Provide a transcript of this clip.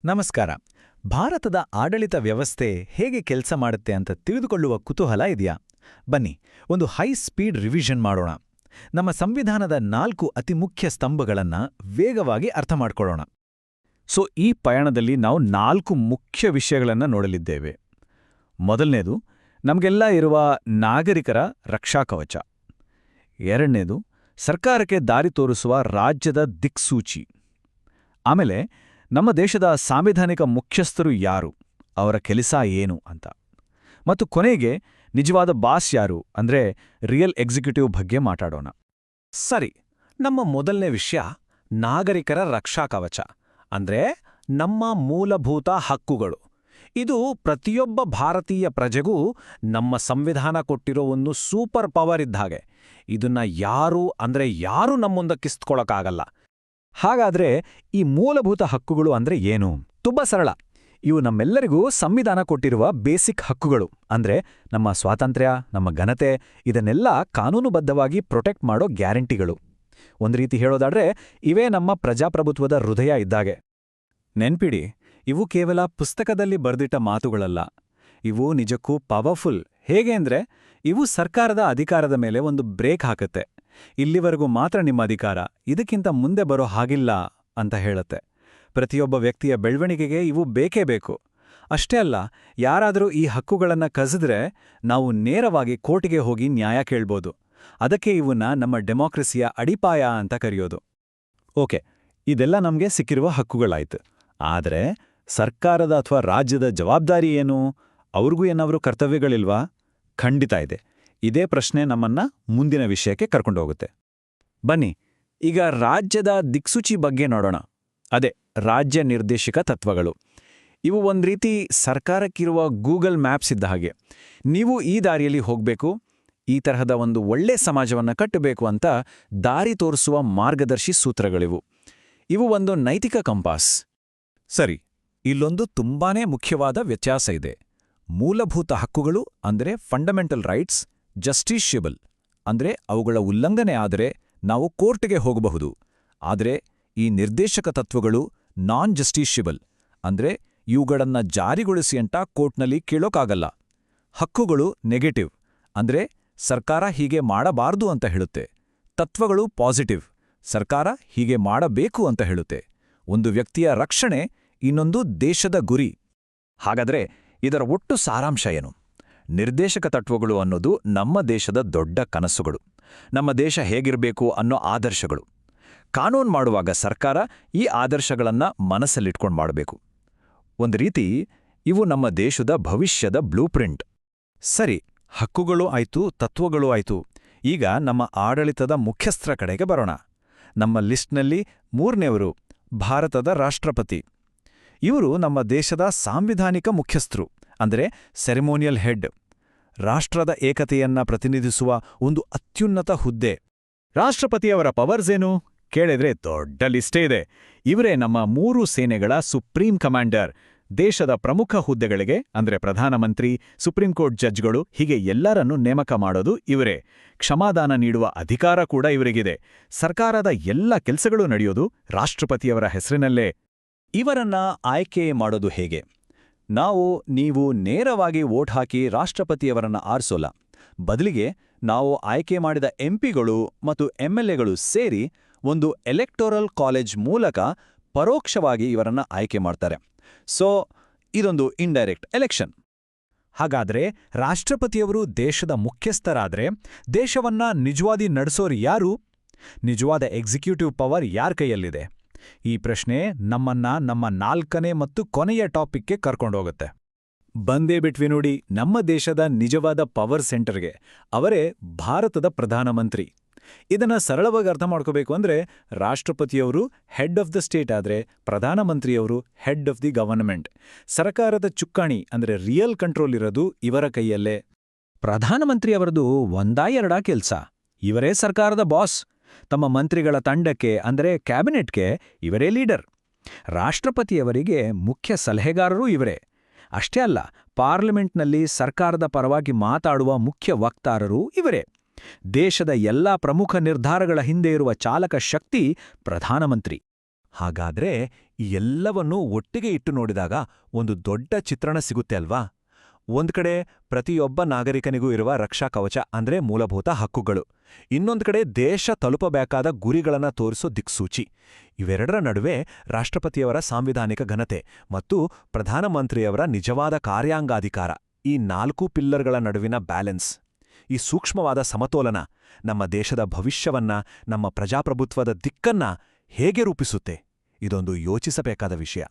ನಮಸ್ಕಾರ. ಭಾರತದ ಆಡಳಿತ ವ್ಯವಸ್ಥೆ ಹೇಗೆ ಕೆಲಸ ಮಾಡುತ್ತೆ ಅಂತ ತಿಳಿದುಕೊಳ್ಳುವ ಕುತೂಹಲ ಇದೆಯಾ? ಬನ್ನಿ, ಒಂದು ಹೈ ಸ್ಪೀಡ್ ರಿವಿಷನ್ ಮಾಡೋಣ. ನಮ್ಮ ಸಂವಿಧಾನದ 4 ಅತಿ ಮುಖ್ಯ ಸ್ತಂಭಗಳನ್ನ ವೇಗವಾಗಿ ಅರ್ಥ ಮಾಡ್ಕೊಳ್ಳೋಣ. ಈ ಪಯಣದಲ್ಲಿ ನಾವು 4 ಮುಖ್ಯ ವಿಷಯಗಳನ್ನ ನೋಡಲಿದ್ದೇವೆ. ಮೊದಲನೇದು, ನಮಗೆಲ್ಲ ಇರುವ ನಾಗರಿಕರ ರಕ್ಷಾ ಕವಚ. ಎರಡನೇದು, ಸರ್ಕಾರಕ್ಕೆ ದಾರಿ ತೋರಿಸುವ ರಾಜ್ಯದ ದಿಕ್ಸೂಚಿ. ಆಮೇಲೆ ನಮ್ಮ ದೇಶದ ಸಾಂವಿಧಾನಿಕ ಮುಖ್ಯಸ್ಥರು ಯಾರು, ಅವರ ಕೆಲಸ ಏನು ಅಂತ. ಮತ್ತು ಕೊನೆಗೆ ನಿಜವಾದ ಬಾಸ್ ಯಾರು ಅಂದ್ರೆ ರಿಯಲ್ ಎಕ್ಸಿಕ್ಯೂಟಿವ್ ಬಗ್ಗೆ ಮಾತಾಡೋಣ. ಸರಿ, ನಮ್ಮ ಮೊದಲನೇ ವಿಷಯ ನಾಗರಿಕರ ರಕ್ಷಾ ಕವಚ ಅಂದ್ರೆ ನಮ್ಮ ಮೂಲಭೂತ ಹಕ್ಕುಗಳು. ಇದು ಪ್ರತಿಯೊಬ್ಬ ಭಾರತೀಯ ಪ್ರಜೆಗೂ ನಮ್ಮ ಸಂವಿಧಾನ ಕೊಟ್ಟಿರೋ ಒಂದು ಸೂಪರ್ ಪವರ್ ಇದ್ದ ಹಾಗೆ. ಇದನ್ನ ಯಾರು ನಮ್ಮೊಂದಕ್ಕಿಸ್ಕೊಳಕ್ಕಾಗಲ್ಲ. ಹಾಗಾದ್ರೆ ಈ ಮೂಲಭೂತ ಹಕ್ಕುಗಳು ಅಂದ್ರೆ ಏನು? ತುಂಬಾ ಸರಳ. ಇವು ನಮ್ಮೆಲ್ಲರಿಗೂ ಸಂವಿಧಾನ ಕೊಟ್ಟಿರುವ ಬೇಸಿಕ್ ಹಕ್ಕುಗಳು. ಅಂದ್ರೆ ನಮ್ಮ ಸ್ವಾತಂತ್ರ್ಯ, ನಮ್ಮ ಘನತೆ, ಇದನ್ನೆಲ್ಲ ಕಾನೂನುಬದ್ಧವಾಗಿ ಪ್ರೊಟೆಕ್ಟ್ ಮಾಡೋ ಗ್ಯಾರಂಟಿಗಳು. ಒಂದು ರೀತಿ ಹೇಳೋದಾದ್ರೆ ಇವೇ ನಮ್ಮ ಪ್ರಜಾಪ್ರಭುತ್ವದ ಹೃದಯ ಇದ್ದಾಗೆ. ನೆನ್ಪಿಡಿ, ಇವು ಕೇವಲ ಪುಸ್ತಕದಲ್ಲಿ ಬರ್ದಿಟ್ಟ ಮಾತುಗಳಲ್ಲ. ಇವು ನಿಜಕ್ಕೂ ಪವರ್ಫುಲ್. ಹೇಗೆ ಅಂದ್ರೆ ಇವು ಸರ್ಕಾರದ ಅಧಿಕಾರದ ಮೇಲೆ ಒಂದು ಬ್ರೇಕ್ ಹಾಕುತ್ತೆ. ಇಲ್ಲಿವರೆಗೂ ಮಾತ್ರ ನಿಮ್ಮ ಅಧಿಕಾರ, ಇದಕ್ಕಿಂತ ಮುಂದೆ ಬರೋ ಹಾಗಿಲ್ಲ ಅಂತ ಹೇಳುತ್ತೆ. ಪ್ರತಿಯೊಬ್ಬ ವ್ಯಕ್ತಿಯ ಬೆಳವಣಿಗೆಗೆ ಇವು ಬೇಕೇ ಬೇಕು. ಅಷ್ಟೇ ಅಲ್ಲ, ಯಾರಾದರೂ ಈ ಹಕ್ಕುಗಳನ್ನ ಕಸಿದ್ರೆ ನಾವು ನೇರವಾಗಿ ಕೋರ್ಟಿಗೆ ಹೋಗಿ ನ್ಯಾಯ ಕೇಳ್ಬೋದು. ಅದಕ್ಕೆ ಇವನ್ನ ನಮ್ಮ ಡೆಮಾಕ್ರಸಿಯ ಅಡಿಪಾಯ ಅಂತ ಕರೆಯೋದು. ಓಕೆ, ಇದೆಲ್ಲ ನಮ್ಗೆ ಸಿಕ್ಕಿರುವ ಹಕ್ಕುಗಳಾಯ್ತು. ಆದರೆ ಸರ್ಕಾರದ ಅಥವಾ ರಾಜ್ಯದ ಜವಾಬ್ದಾರಿ ಏನು? ಅವ್ರಿಗೂ ಏನಾದರೂ ಕರ್ತವ್ಯಗಳಿಲ್ವಾ? ಖಂಡಿತ ಇದೆ. ಇದೇ ಪ್ರಶ್ನೆ ನಮ್ಮನ್ನ ಮುಂದಿನ ವಿಷಯಕ್ಕೆ ಕರ್ಕೊಂಡೋಗುತ್ತೆ. ಬನ್ನಿ, ಈಗ ರಾಜ್ಯದ ದಿಕ್ಸೂಚಿ ಬಗ್ಗೆ ನೋಡೋಣ. ಅದೇ ರಾಜ್ಯ ನಿರ್ದೇಶಕ ತತ್ವಗಳು. ಇವು ಒಂದ್ ರೀತಿ ಸರ್ಕಾರಕ್ಕಿರುವ ಗೂಗಲ್ ಮ್ಯಾಪ್ಸ್ ಇದ್ದ ಹಾಗೆ. ನೀವು ಈ ದಾರಿಯಲ್ಲಿ ಹೋಗ್ಬೇಕು, ಈ ತರಹದ ಒಂದು ಒಳ್ಳೆ ಸಮಾಜವನ್ನ ಕಟ್ಟಬೇಕು ಅಂತ ದಾರಿ ತೋರಿಸುವ ಮಾರ್ಗದರ್ಶಿ ಸೂತ್ರಗಳಿವು. ಇವು ಒಂದು ನೈತಿಕ ಕಂಪಾಸ್. ಸರಿ, ಇಲ್ಲೊಂದು ತುಂಬಾನೇ ಮುಖ್ಯವಾದ ವ್ಯತ್ಯಾಸ ಇದೆ. ಮೂಲಭೂತ ಹಕ್ಕುಗಳು ಅಂದ್ರೆ ಫಂಡಮೆಂಟಲ್ ರೈಟ್ಸ್ ಜಸ್ಟಿಷಿಯಬಲ್, ಅಂದ್ರೆ ಅವುಗಳ ಉಲ್ಲಂಘನೆ ಆದರೆ ನಾವು ಕೋರ್ಟ್ಗೆ ಹೋಗಬಹುದು. ಆದರೆ ಈ ನಿರ್ದೇಶಕ ತತ್ವಗಳು ನಾನ್ ಜಸ್ಟಿಷಿಯಬಲ್, ಅಂದ್ರೆ ಇವುಗಳನ್ನ ಜಾರಿಗೊಳಿಸಿ ಅಂತ ಕೋರ್ಟ್ನಲ್ಲಿ ಕೇಳೋಕ್ಕಾಗಲ್ಲ. ಹಕ್ಕುಗಳು ನೆಗೆಟಿವ್, ಅಂದ್ರೆ ಸರ್ಕಾರ ಹೀಗೆ ಮಾಡಬಾರ್ದು ಅಂತ ಹೇಳುತ್ತೆ. ತತ್ವಗಳು ಪಾಸಿಟಿವ್, ಸರ್ಕಾರ ಹೀಗೆ ಮಾಡಬೇಕು ಅಂತ ಹೇಳುತ್ತೆ. ಒಂದು ವ್ಯಕ್ತಿಯ ರಕ್ಷಣೆ, ಇನ್ನೊಂದು ದೇಶದ ಗುರಿ. ಹಾಗಾದ್ರೆ ಇದರ ಒಟ್ಟು ಸಾರಾಂಶ ಏನು? ನಿರ್ದೇಶಕ ತತ್ವಗಳು ಅನ್ನೋದು ನಮ್ಮ ದೇಶದ ದೊಡ್ಡ ಕನಸುಗಳು, ನಮ್ಮ ದೇಶ ಹೇಗಿರಬೇಕು ಅನ್ನೋ ಆದರ್ಶಗಳು. ಕಾನೂನು ಮಾಡುವಾಗ ಸರ್ಕಾರ ಈ ಆದರ್ಶಗಳನ್ನ ಮನಸ್ಸಲ್ಲಿಟ್ಕೊಂಡು ಮಾಡಬೇಕು. ಒಂದು ರೀತಿ ಇವು ನಮ್ಮ ದೇಶದ ಭವಿಷ್ಯದ ಬ್ಲೂಪ್ರಿಂಟ್. ಸರಿ, ಹಕ್ಕುಗಳು ಆಯ್ತು, ತತ್ವಗಳು ಆಯ್ತು. ಈಗ ನಮ್ಮ ಆಡಳಿತದ ಮುಖ್ಯಸ್ಥರ ಕಡೆಗೆ ಬರೋಣ. ನಮ್ಮ ಲಿಸ್ಟ್ನಲ್ಲಿ 3ನೇವರು ಭಾರತದ ರಾಷ್ಟ್ರಪತಿ. ಇವರು ನಮ್ಮ ದೇಶದ ಸಾಂವಿಧಾನಿಕ ಮುಖ್ಯಸ್ಥರು, ಅಂದ್ರೆ ಸೆರೆಮೋನಿಯಲ್ ಹೆಡ್. ರಾಷ್ಟ್ರದ ಏಕತೆಯನ್ನ ಪ್ರತಿನಿಧಿಸುವ ಒಂದು ಅತ್ಯುನ್ನತ ಹುದ್ದೆ. ರಾಷ್ಟ್ರಪತಿಯವರ ಪವರ್ಸ್ ಏನು ಕೇಳಿದ್ರೆ ದೊಡ್ಡ ಲಿಸ್ಟೇ ಇದೆ. ಇವರೇ ನಮ್ಮ 3 ಸೇನೆಗಳ ಸುಪ್ರೀಂ ಕಮಾಂಡರ್. ದೇಶದ ಪ್ರಮುಖ ಹುದ್ದೆಗಳಿಗೆ ಅಂದ್ರೆ ಪ್ರಧಾನಮಂತ್ರಿ, ಸುಪ್ರೀಂ ಕೋರ್ಟ್ ಜಡ್ಜ್ಗಳು, ಹೀಗೆ ಎಲ್ಲರನ್ನೂ ನೇಮಕ ಮಾಡೋದು ಇವರೇ. ಕ್ಷಮಾದಾನ ನೀಡುವ ಅಧಿಕಾರ ಕೂಡ ಇವರಿಗಿದೆ. ಸರ್ಕಾರದ ಎಲ್ಲ ಕೆಲಸಗಳು ನಡೆಯೋದು ರಾಷ್ಟ್ರಪತಿಯವರ ಹೆಸರಿನಲ್ಲೇ. ಇವರನ್ನ ಆಯ್ಕೆ ಮಾಡೋದು ಹೇಗೆ? ನೀವು ನೇರವಾಗಿ ವೋಟ್ ಹಾಕಿ ರಾಷ್ಟ್ರಪತಿಯವರನ್ನ ಆರಿಸೋಲ್ಲ. ಬದಲಿಗೆ ನಾವು ಆಯ್ಕೆ ಮಾಡಿದ ಎಂಪಿಗಳು ಮತ್ತು ಎಂಎಲ್ಎಗಳು ಸೇರಿ ಒಂದು ಎಲೆಕ್ಟೋರಲ್ ಕಾಲೇಜ್ ಮೂಲಕ ಪರೋಕ್ಷವಾಗಿ ಇವರನ್ನ ಆಯ್ಕೆ ಮಾಡ್ತಾರೆ. ಇದೊಂದು ಇಂಡೈರೆಕ್ಟ್ ಎಲೆಕ್ಷನ್. ಹಾಗಾದ್ರೆ ರಾಷ್ಟ್ರಪತಿಯವರು ದೇಶದ ಮುಖ್ಯಸ್ಥರಾದ್ರೆ ದೇಶವನ್ನ ನಿಜವಾದಿ ನಡೆಸೋರು ಯಾರು? ನಿಜವಾದ ಎಕ್ಸಿಕ್ಯೂಟಿವ್ ಪವರ್ ಯಾರ ಕೈಯಲ್ಲಿದೆ? ಈ ಪ್ರಶ್ನೆ ನಮ್ಮನ್ನ ನಮ್ಮ 4ನೇ ಮತ್ತು ಕೊನೆಯ ಟಾಪಿಕ್ಗೆ ಕರ್ಕೊಂಡೋಗುತ್ತೆ. ಬಂದೇ ಬಿಟ್ವಿ ನೋಡಿ ನಮ್ಮ ದೇಶದ ನಿಜವಾದ ಪವರ್ ಸೆಂಟರ್ಗೆ. ಅವರೇ ಭಾರತದ ಪ್ರಧಾನಮಂತ್ರಿ. ಇದನ್ನ ಸರಳವಾಗಿ ಅರ್ಥ ಮಾಡ್ಕೋಬೇಕು ಅಂದ್ರೆ ರಾಷ್ಟ್ರಪತಿಯವರು ಹೆಡ್ ಆಫ್ ದ ಸ್ಟೇಟ್ ಆದ್ರೆ ಪ್ರಧಾನಮಂತ್ರಿಯವರು ಹೆಡ್ ಆಫ್ ದಿ ಗವರ್ನಮೆಂಟ್. ಸರ್ಕಾರದ ಚುಕ್ಕಾಣಿ ಅಂದ್ರೆ ರಿಯಲ್ ಕಂಟ್ರೋಲ್ ಇರೋದು ಇವರ ಕೈಯಲ್ಲೇ. ಪ್ರಧಾನಮಂತ್ರಿಯವರದು ಒಂದಾ ಎರಡಾ ಕೆಲ್ಸ. ಇವರೇ ಸರ್ಕಾರದ ಬಾಸ್. ತಮ್ಮ ಮಂತ್ರಿಗಳ ತಂಡಕ್ಕೆ ಅಂದ್ರೆ ಕ್ಯಾಬಿನೆಟ್ಗೆ ಇವರೇ ಲೀಡರ್. ರಾಷ್ಟ್ರಪತಿಯವರಿಗೆ ಮುಖ್ಯ ಸಲಹೆಗಾರರೂ ಇವರೇ. ಅಷ್ಟೇ ಅಲ್ಲ, ಪಾರ್ಲಿಮೆಂಟ್ನಲ್ಲಿ ಸರ್ಕಾರದ ಪರವಾಗಿ ಮಾತಾಡುವ ಮುಖ್ಯ ವಕ್ತಾರರೂ ಇವರೇ. ದೇಶದ ಎಲ್ಲಾ ಪ್ರಮುಖ ನಿರ್ಧಾರಗಳ ಹಿಂದೆ ಇರುವ ಚಾಲಕ ಶಕ್ತಿ ಪ್ರಧಾನಮಂತ್ರಿ. ಹಾಗಾದ್ರೆ ಈ ಎಲ್ಲವನ್ನೂ ಒಟ್ಟಿಗೆ ಇಟ್ಟು ನೋಡಿದಾಗ ಒಂದು ದೊಡ್ಡ ಚಿತ್ರಣ ಸಿಗುತ್ತೆ ಅಲ್ವಾ? ಒಂದ್ ಕಡೆ ಪ್ರತಿಯೊಬ್ಬ ನಾಗರಿಕನಿಗೂ ಇರುವ ರಕ್ಷಾ ಕವಚ ಅಂದ್ರೆ ಮೂಲಭೂತ ಹಕ್ಕುಗಳು, ಇನ್ನೊಂದ್ ಕಡೆ ದೇಶ ತಲುಪಬೇಕಾದ ಗುರಿಗಳನ್ನ ತೋರಿಸೋ ದಿಕ್ಸೂಚಿ. ಇವೆರಡರ ನಡುವೆ ರಾಷ್ಟ್ರಪತಿಯವರ ಸಾಂವಿಧಾನಿಕ ಘನತೆ ಮತ್ತು ಪ್ರಧಾನಮಂತ್ರಿಯವರ ನಿಜವಾದ ಕಾರ್ಯಾಂಗಾಧಿಕಾರ, ಈ 4 ಪಿಲ್ಲರ್ಗಳ ನಡುವಿನ ಬ್ಯಾಲೆನ್ಸ್, ಈ ಸೂಕ್ಷ್ಮವಾದ ಸಮತೋಲನ ನಮ್ಮ ದೇಶದ ಭವಿಷ್ಯವನ್ನ, ನಮ್ಮ ಪ್ರಜಾಪ್ರಭುತ್ವದ ದಿಕ್ಕನ್ನ ಹೇಗೆ ರೂಪಿಸುತ್ತೆ? ಇದೊಂದು ಯೋಚಿಸಬೇಕಾದ ವಿಷಯ.